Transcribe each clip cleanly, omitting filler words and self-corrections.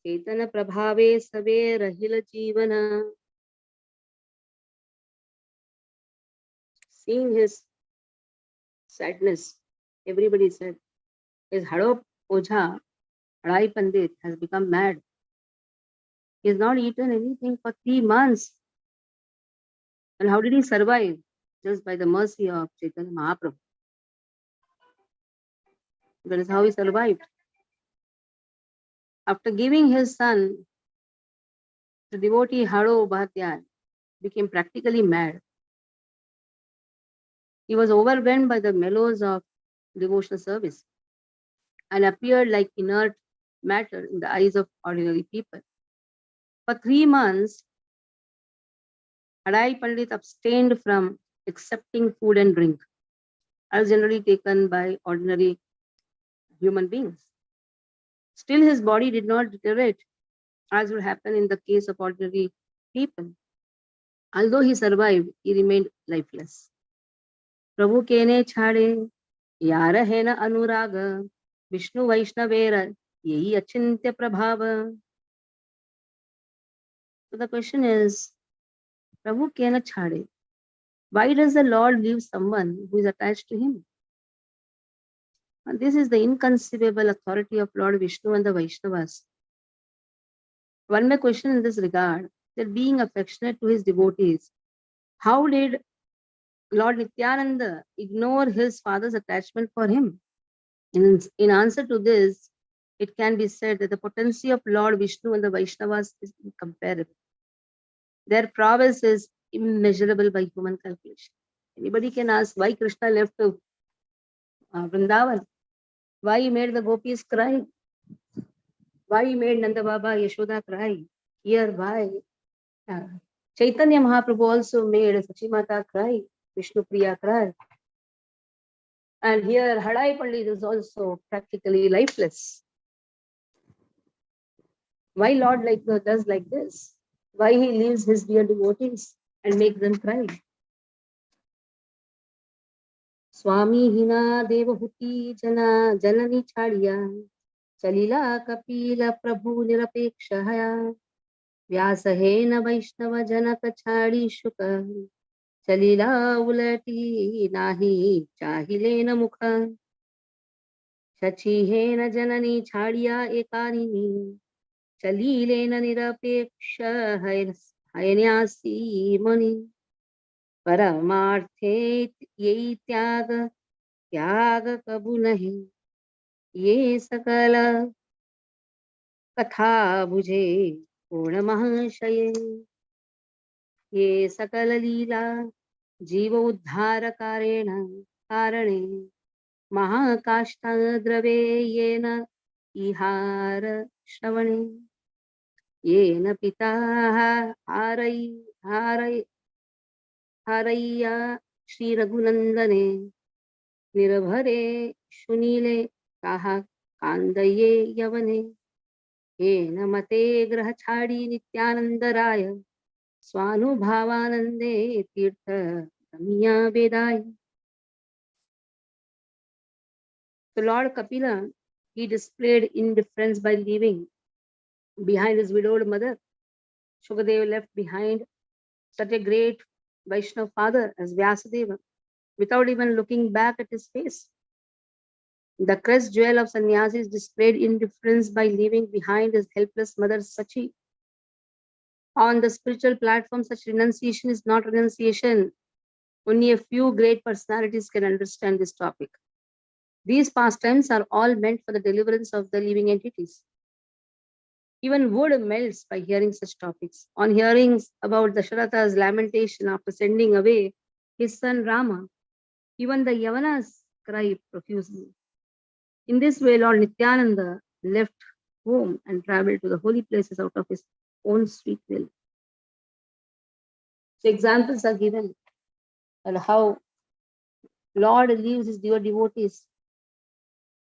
चैतन्य प्रभावे सवे रहिल जीवन. Seeing his sadness, everybody said, his Hado Ojha, Hadai Pandit, has become mad. He has not eaten anything for 3 months. And how did he survive? Just by the mercy of Chaitanya Mahaprabhu. That is how he survived. After giving his son, the devotee Hado Bhatyar became practically mad. He was overwhelmed by the mellows of devotional service and appeared like inert matter in the eyes of ordinary people. For 3 months, Hadai Pandit abstained from accepting food and drink, as generally taken by ordinary human beings. Still, his body did not deteriorate, as would happen in the case of ordinary people. Although he survived, he remained lifeless. Prabhu kene chhade, yara hai na anuraga, Vishnu Vaishnavera, yehi achintya prabhava. So the question is, Prabhu kena chhade? Why does the Lord leave someone who is attached to him? And this is the inconceivable authority of Lord Vishnu and the Vaishnavas. One may question in this regard that being affectionate to his devotees, how did Lord Nityananda ignore his father's attachment for him? In answer to this, it can be said that the potency of Lord Vishnu and the Vaishnavas is incomparable. Their prowess is immeasurable by human calculation. Anybody can ask why Krishna left Vrindavan, why he made the gopis cry, why he made Nanda Baba Yashoda cry. Here, why? Chaitanya Mahaprabhu also made Sachimata cry, Vishnu Priya cry. And here, Hadai Pandit is also practically lifeless. Why Lord does like this? Why he leaves his dear devotees and makes them cry? Swami hina devahuti jana janani chadiya chalila kapila prabhu nirapekshaya vyasahena vaishnava janaka chadi shuka chalila ulati nahi chahilena mukha shachihena janani chadiya ekarini chalilena nirapeksha hayanyasi mani परमार्थे यही त्याग कबू नहीं ये सकल कथा बुझे पूर्ण महाशय ये सकल लीला जीव उद्धार कारणे महाकाष्ठा द्रवे येन इहार श्रवणे येन पिता हारय्या श्री रघुनंदने निर्भरे शुनीले काहा कांदये यवने येन मते ग्रह छाड़ी नित्यानंद राय स्वानुभावानंदे तीर्थ गमिया वेदाय. The Lord Kapila, he displayed indifference by leaving behind his widowed mother. Shukadeva left behind such a great Vaishnava father as Vyasadeva without even looking back at his face. The crest jewel of sannyasis displayed indifference by leaving behind his helpless mother Sachi. On the spiritual platform, such renunciation is not renunciation. Only a few great personalities can understand this topic. These pastimes are all meant for the deliverance of the living entities. Even wood melts by hearing such topics. On hearing about Dasharatha's lamentation after sending away his son Rama, even the Yavanas cry profusely. In this way, Lord Nityananda left home and traveled to the holy places out of his own sweet will. So examples are given on how Lord leaves his dear devotees.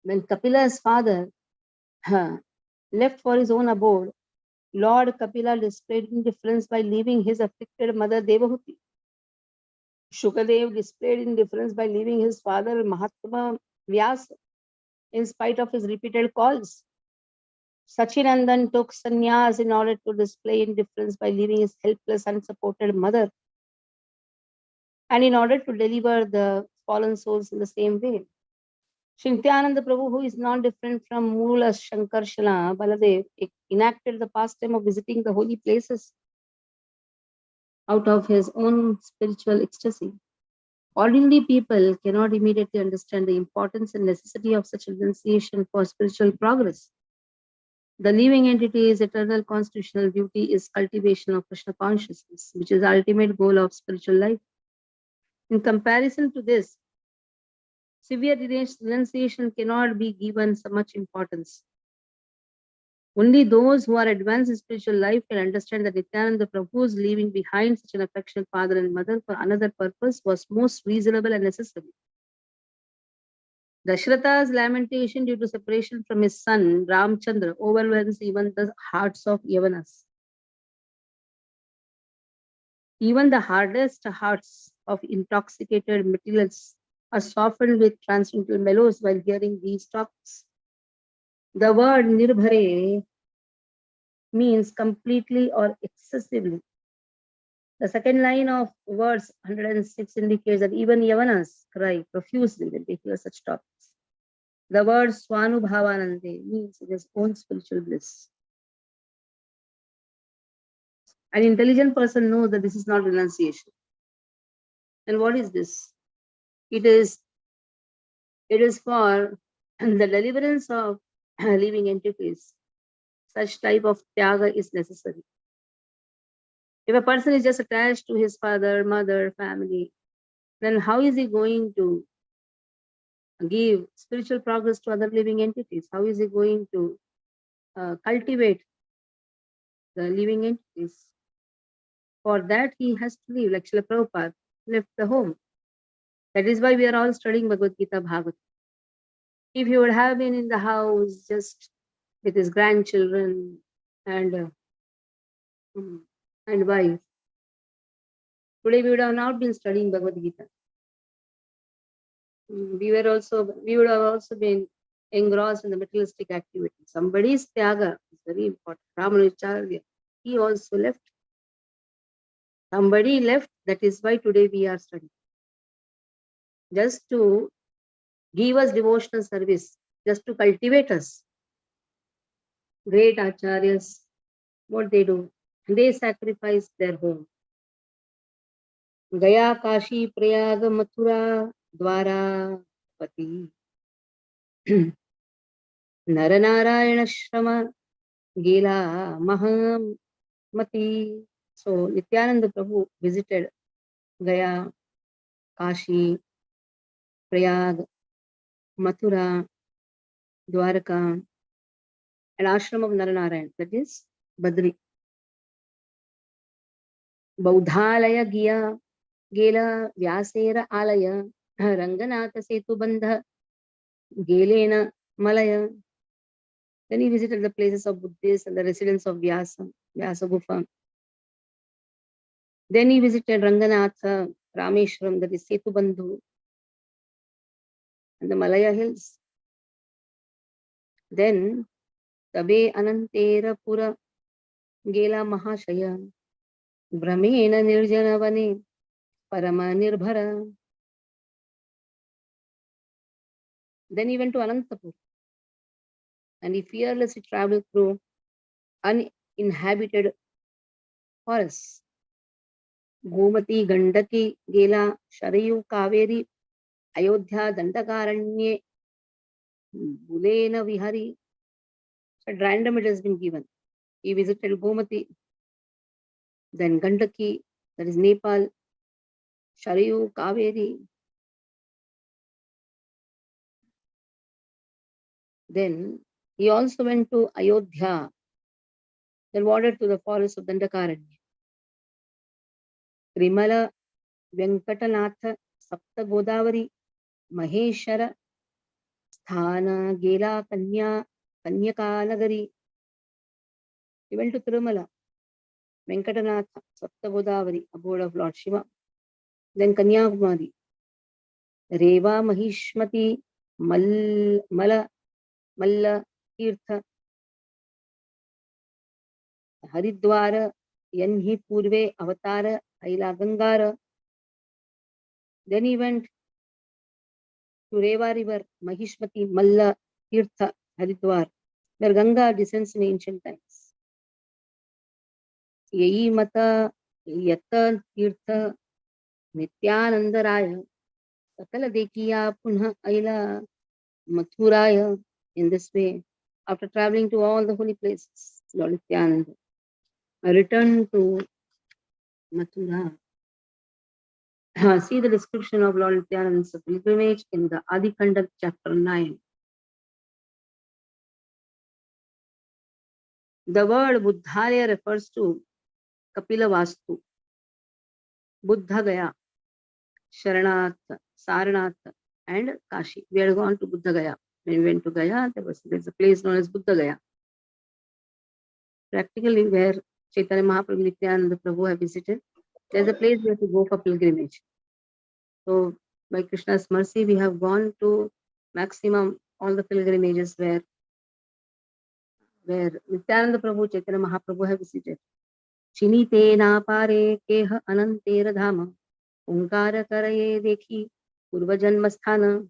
When Kapila's father left for his own abode, Lord Kapila displayed indifference by leaving his afflicted mother Devahuti. Shukadev displayed indifference by leaving his father Mahatma Vyasa in spite of his repeated calls. Sachinandan took sannyas in order to display indifference by leaving his helpless, unsupported mother, and in order to deliver the fallen souls in the same way. Shri Nityananda Prabhu, who is not different from Mula Shankarshala Baladev, enacted the pastime of visiting the holy places out of his own spiritual ecstasy. Ordinary people cannot immediately understand the importance and necessity of such renunciation for spiritual progress. The living entity's eternal constitutional duty is cultivation of Krishna consciousness, which is the ultimate goal of spiritual life. In comparison to this, severe renunciation cannot be given so much importance. Only those who are advanced in spiritual life can understand that Nityananda Prabhu's leaving behind such an affectionate father and mother for another purpose was most reasonable and necessary. Dashratha's lamentation due to separation from his son Ramchandra overwhelms even the hearts of Yavanas. Even the hardest hearts of intoxicated materialists are softened with transcendental mellows while hearing these talks. The word nirbhare means completely or excessively. The second line of verse 106 indicates that even Yavanas cry profusely when they hear such topics. The word Swanubhavanande means it is own spiritual bliss. An intelligent person knows that this is not renunciation. And what is this? It is for the deliverance of living entities. Such type of tyaga is necessary. If a person is just attached to his father, mother, family, then how is he going to give spiritual progress to other living entities? How is he going to cultivate the living entities? For that, he has to leave, like Srila Prabhupada left the home. That is why we are all studying Bhagavad Gita Bhagavata. If he would have been in the house just with his grandchildren and wife, today we would have not been studying Bhagavad Gita. We would have also been engrossed in the materialistic activity. Somebody's tyaga is very important. Ramanujacharya, he also left. Somebody left. That is why today we are studying. Just to give us devotional service, just to cultivate us. Great acharyas, what they do? They sacrifice their home. Gaya, Kashi, Prayag, Mathura, Dwara, Pati. Naranarayana Shrama, Gela, Mahamati. So Nityananda Prabhu visited Gaya, Kashi, Prayag, Mathura, Dwaraka, and ashram of Naranarayan, that is Badri. Baudhalaya Giya, Gela, Vyasera Alaya, Ranganatha Setubandha, Gelena Malaya. Then he visited the places of Buddhists and the residence of Vyasa Gufa. Then he visited Ranganatha, Rameshwaram, that is Setubandhu, and the Malaya hills. Then Tabe Anantera Pura Gela Mahashaya, Brahmena Nirjanavane, Parama Nirbhara. Then he went to Anantapur and he fearlessly traveled through uninhabited forests. Gomati, Gandaki, Gela, Sharayu, Kaveri, Ayodhya, Dandakaranye, Bulena, Vihari. At random it has been given. He visited Gomati, then Gandaki, that is Nepal, Sharayu, Kaveri. Then he also went to Ayodhya, then wandered to the forest of Dandakaranya. Trimala, Venkatanatha, Sapta Godavari, Maheshara, Sthana, Gela, Kanyaka Nagari. He went to Tirumala, Venkatanatha, Sapta Godavari, abode of Lord Shiva. Then Kanyakumari, Reva, Mahishmati, Malla, Tirtha. Haridwar, Yanhi Purve Avatar, Aila Gangar. Then he went to Reva River, Mahishmati, Malla, Tirtha, Haridwar, where Ganga descends in ancient times. Yei Mata, Yata, Tirtha, Nityanandaraya, Sakala Dekiya, Punha, Aila, Mathuraya. In this way, after traveling to all the holy places, Lord Nityananda returned to Mathura. See the description of Lord Nityananda's pilgrimage in the KhandChapter chapter 9. The word Buddharya refers to Kapila Vastu, Buddha Gaya, Sharanath, Saranath, and Kashi. We had gone to Buddha Gaya. When we went to Gaya, there's a place known as Buddha Gaya. Practically where Chaitanya Mahaprabhu Nityananda Prabhu have visited, there's a place we have to go for pilgrimage. So by Krishna's mercy, we have gone to maximum all the pilgrimages where Nityananda Prabhu, Chaitanya Mahaprabhu have visited. Chinite na pare keha anantera dhama, onkara karaye dekhi purva janmasthana.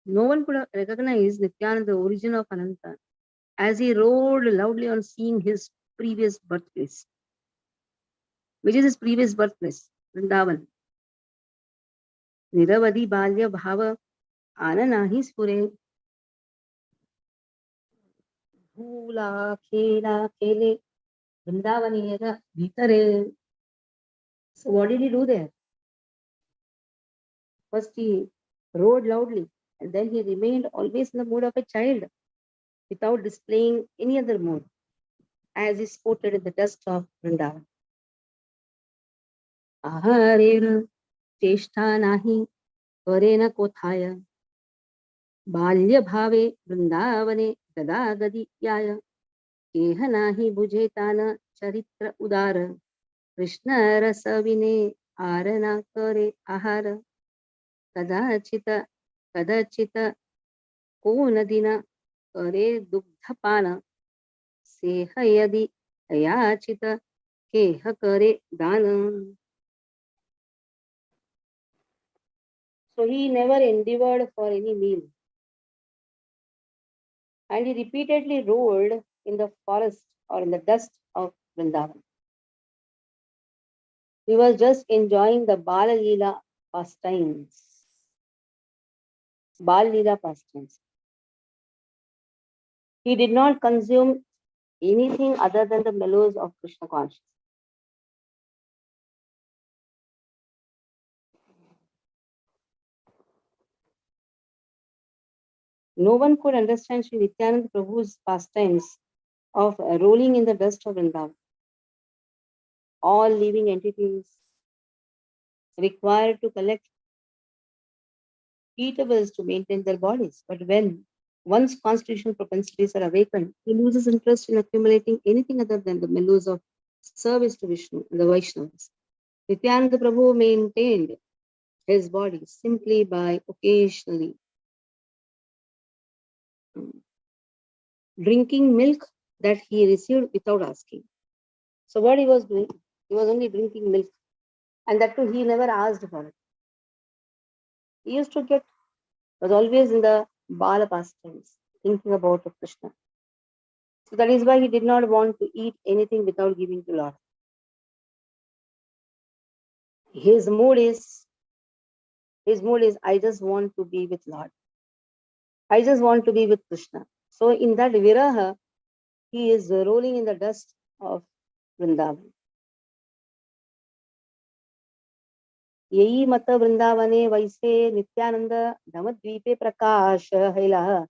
No one could recognize Nityananda, the origin of Ananta, as he roared loudly on seeing his previous birthplace. Which is his previous birthplace? Vrindavan. Niravadi balya bhava ananahi spure. Bhula khela khele Vrindavaniyada bhitare. So what did he do there? First he roared loudly, and then he remained always in the mood of a child, without displaying any other mood, as is quoted in the dust of Vrindavan. Aharera cheshta nahi karena kothaya balya bhave Vrindavane gada gadi yaya keha nahi bujhe tana charitra udara Krishna rasa vine arana kare ahara kadachita kadachita ko nadina kare dugdhapana seha yadi ayachita keha kare dana. So he never endeavored for any meal. And he repeatedly rolled in the forest or in the dust of Vrindavan. He was just enjoying the Bala Leela pastimes. Bala Leela pastimes. He did not consume anything other than the mellows of Krishna consciousness. No one could understand Sri Nityananda Prabhu's pastimes of rolling in the dust of Vrindavan. All living entities required to collect eatables to maintain their bodies. But when one's constitutional propensities are awakened, he loses interest in accumulating anything other than the mellows of service to Vishnu and the Vaishnavas. Nityananda Prabhu maintained his body simply by occasionally drinking milk that he received without asking. So what he was doing? He was only drinking milk, and that too he never asked for it. He used to was always in the Bala pastimes, thinking about Krishna. So that is why he did not want to eat anything without giving to Lord. His mood is, I just want to be with Lord. I just want to be with Krishna. So in that viraha, he is rolling in the dust of Vrindavan. Yehi mata Vrindavane vaise Nityananda Dhamadvipe Prakash Haila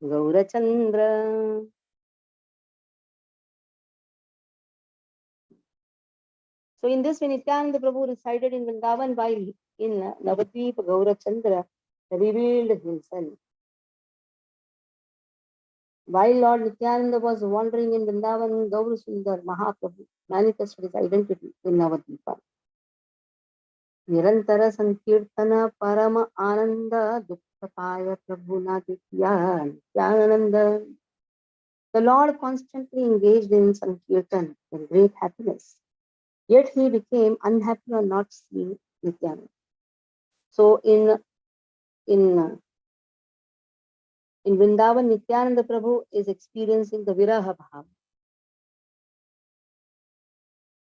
Gaurachandra. So in this way, Nityananda Prabhu resided in Vrindavan while in Navadvip Gaurachandra revealed himself. While Lord Nityananda was wandering in Vrindavan, Gaurasundar Mahaprabhu manifested his identity in Navadvipa. Nirantara Sankirtana Parama Ananda Dukkapaya Prabhu Naditya Nityananda. The Lord constantly engaged in Sankirtan in great happiness, yet he became unhappy on not seeing Nityananda. So in in Vrindavan, Nityananda Prabhu is experiencing the Viraha Bhav.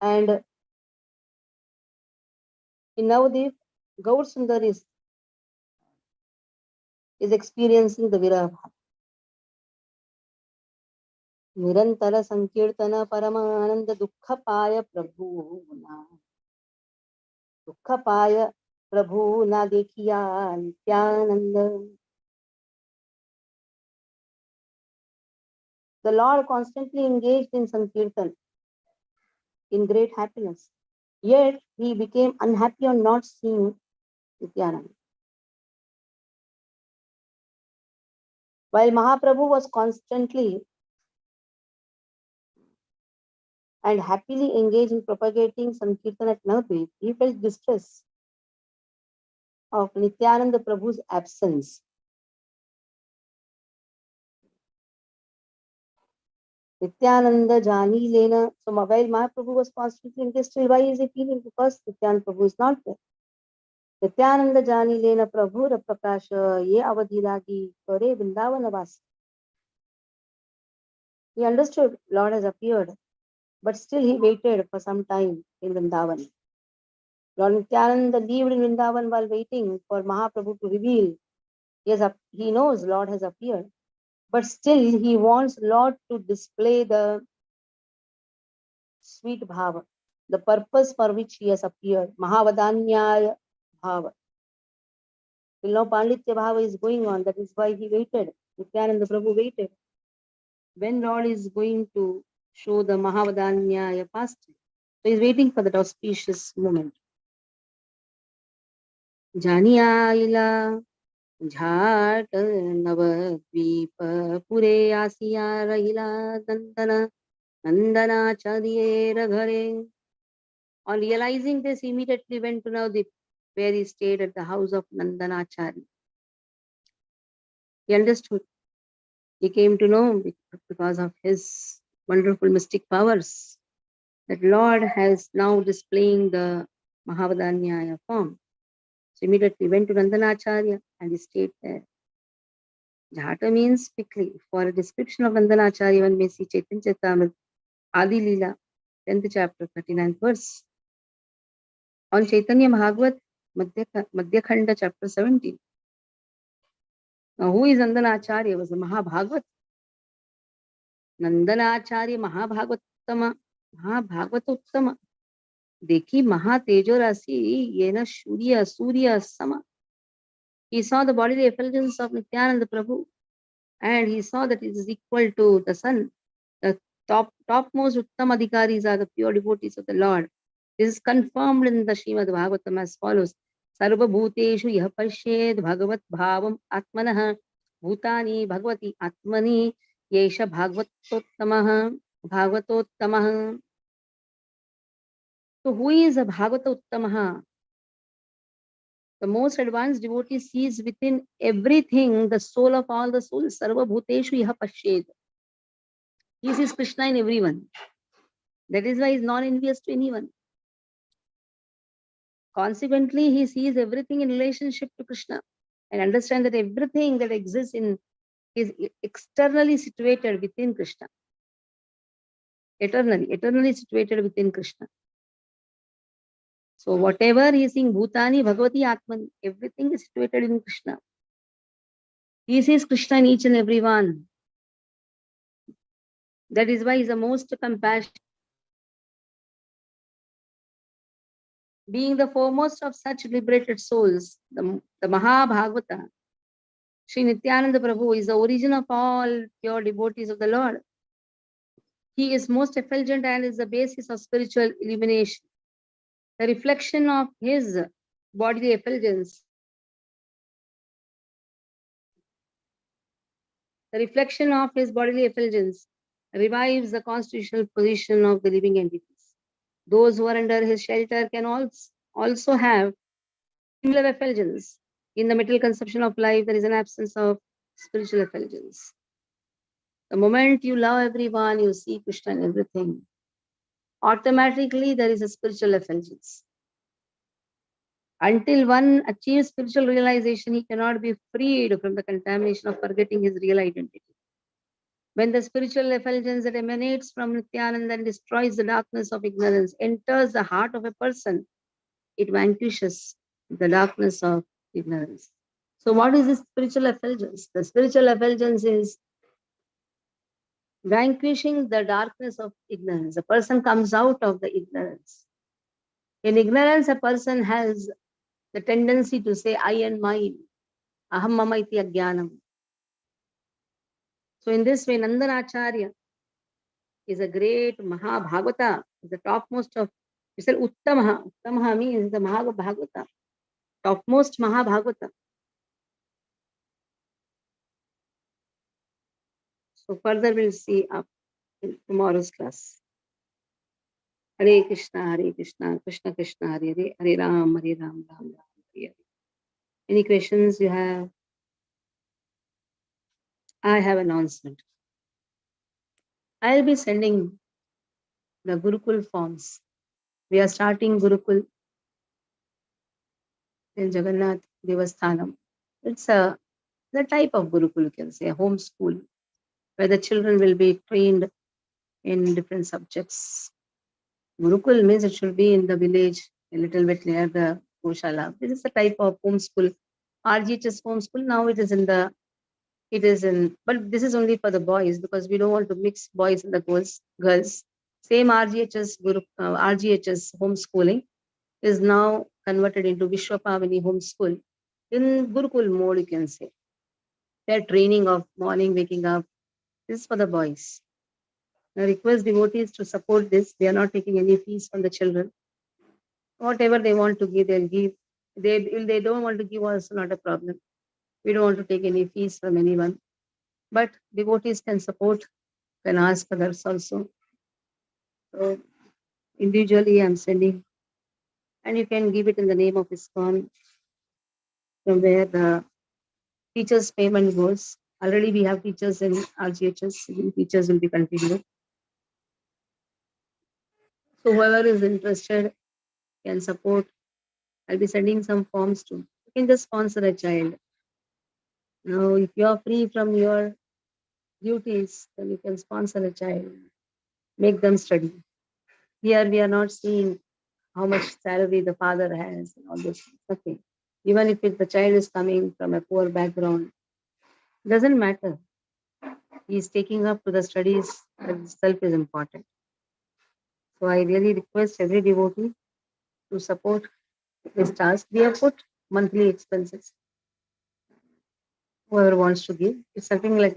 And in Navadip, Gaur Sundar is experiencing the Viraha Bhav. Nirantara Sankirtana Paramananda Dukkhapaya Prabhu Na. Dukkhapaya Prabhu Na Dekhiya Nityananda. The Lord constantly engaged in Sankirtan in great happiness. Yet he became unhappy on not seeing Nityananda. While Mahaprabhu was constantly and happily engaged in propagating Sankirtan at Navadvip, he felt distress of Nityananda Prabhu's absence. Nityananda Jani Lena. So while Mahaprabhu was constantly engaged, why is he feeling? Because Nityananda Prabhu is not there. Nityananda Jani Lena Prabhu Rapakasha Ye Avadhi Lagi Kare Vrindavan Vas. He understood Lord has appeared, but still he waited for some time in Vrindavan. Lord Nityananda lived in Vrindavan while waiting for Mahaprabhu to reveal. He knows Lord has appeared, but still he wants Lord to display the sweet bhava, the purpose for which he has appeared. Mahavadanyaya bhava. Till now Panditya bhava is going on. That is why he waited. Nityananda Prabhu waited. When Lord is going to show the Mahavadanyaya past, so he is waiting for that auspicious moment. Janiya Jhat Navadvip Pure Asiya Rahila Nandana Chadiyera Ghare. On realizing this, he immediately went to Navadvip, where he stayed at the house of Nandanachari. He understood. He came to know because of his wonderful mystic powers that Lord has now displaying the Mahavadanyaya form. So immediately went to Nandanacharya and he stayed there. Jhata means quickly. For a description of Nandanacharya, one may see Caitanya Charitamrita, Adi Leela, 10th chapter, 39th verse. On Chaitanya Bhagavat, Madhya Khanda, chapter 17. Now, who is Nandanacharya? Was a Mahabhagavat. Nandanacharya Mahabhagavattama. Mahabhagavatottama. Dekhi Mahatejo Rasi Yena Surya Sama. He saw the bodily effulgence of Nityananda Prabhu and he saw that it is equal to the sun. The topmost Uttam Adhikaris are the pure devotees of the Lord. This is confirmed in the Srimad Bhagavatam as follows. Sarva Bhuteshu Yah Pashyed Bhagavat Bhavam Atmanah Bhutani Bhagavati Atmani Yesha Bhagavatottamaha. So who is a Bhagavatottamaha? The most advanced devotee sees within everything the soul of all the souls. Sarva Bhuteshu Yah Pashyed. He sees Krishna in everyone. That is why he is non-envious to anyone. Consequently, he sees everything in relationship to Krishna and understands that everything that exists in is externally situated within Krishna. Eternally situated within Krishna. So whatever he is seeing, Bhutani, Bhagavati, Atman, everything is situated in Krishna. He sees Krishna in each and every one. That is why he is the most compassionate. Being the foremost of such liberated souls, the Mahabhagavata, Shri Nityananda Prabhu is the origin of all pure devotees of the Lord. He is most effulgent and is the basis of spiritual illumination. The reflection of his bodily effulgence, revives the constitutional position of the living entities. Those who are under his shelter can also have similar effulgence. In the material conception of life, there is an absence of spiritual effulgence. The moment you love everyone, you see Krishna in everything, automatically there is a spiritual effulgence. Until one achieves spiritual realization, he cannot be freed from the contamination of forgetting his real identity. When the spiritual effulgence that emanates from Nityananda and destroys the darkness of ignorance enters the heart of a person, it vanquishes the darkness of ignorance. So, what is this spiritual effulgence? The spiritual effulgence is vanquishing the darkness of ignorance. A person comes out of the ignorance. In ignorance, a person has the tendency to say, I and mine, aham mama iti ajnanam. So, in this way, Nandanacharya is a great Mahabhagavata, the topmost of, you said Uttamaha. Uttamaha means the Mahabhagavata, topmost Mahabhagavata. So further we'll see up in tomorrow's class. Hare Krishna, Krishna Krishna, Hare Hare, Hare Ram, Ram Ram, Hare Hare. Any questions you have? I have announcement. I'll be sending the Gurukul forms. We are starting Gurukul in Jagannath Devasthanam. It's the type of Gurukul, you can say, a home school, where the children will be trained in different subjects. Gurukul means it should be in the village, a little bit near the Goshala. This is the type of homeschool. RGHS homeschool, now it is in, but this is only for the boys because we don't want to mix boys and the girls. Same RGHS homeschooling is now converted into Vishwapavani homeschool in Gurukul mode, you can say. Their training of morning waking up. This is for the boys. I request devotees to support this. They are not taking any fees from the children. Whatever they want to give, they'll give. If they don't want to give, also not a problem. We don't want to take any fees from anyone. But devotees can support, can ask others also. So individually, I'm sending, and you can give it in the name of ISKCON, from where the teachers' payment goes. Already we have teachers in RGHS. Teachers will be continued. So whoever is interested can support. I'll be sending some forms too. You can just sponsor a child. Now, if you are free from your duties, then you can sponsor a child, make them study. Here we are not seeing how much salary the father has and all this. Okay. Even if the child is coming from a poor background, doesn't matter. He is taking up to the studies itself is important. So I really request every devotee to support this task. We have put monthly expenses. Whoever wants to give, it's something like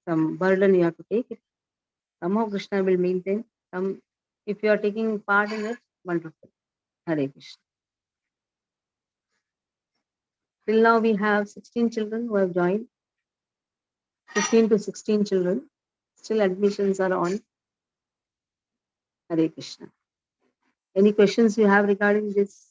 some burden you have to take it. Somehow Krishna will maintain. If you are taking part in it, wonderful. Hare Krishna. Till now we have 16 children who have joined. 15 to 16 children. Still admissions are on. Hare Krishna. Any questions you have regarding this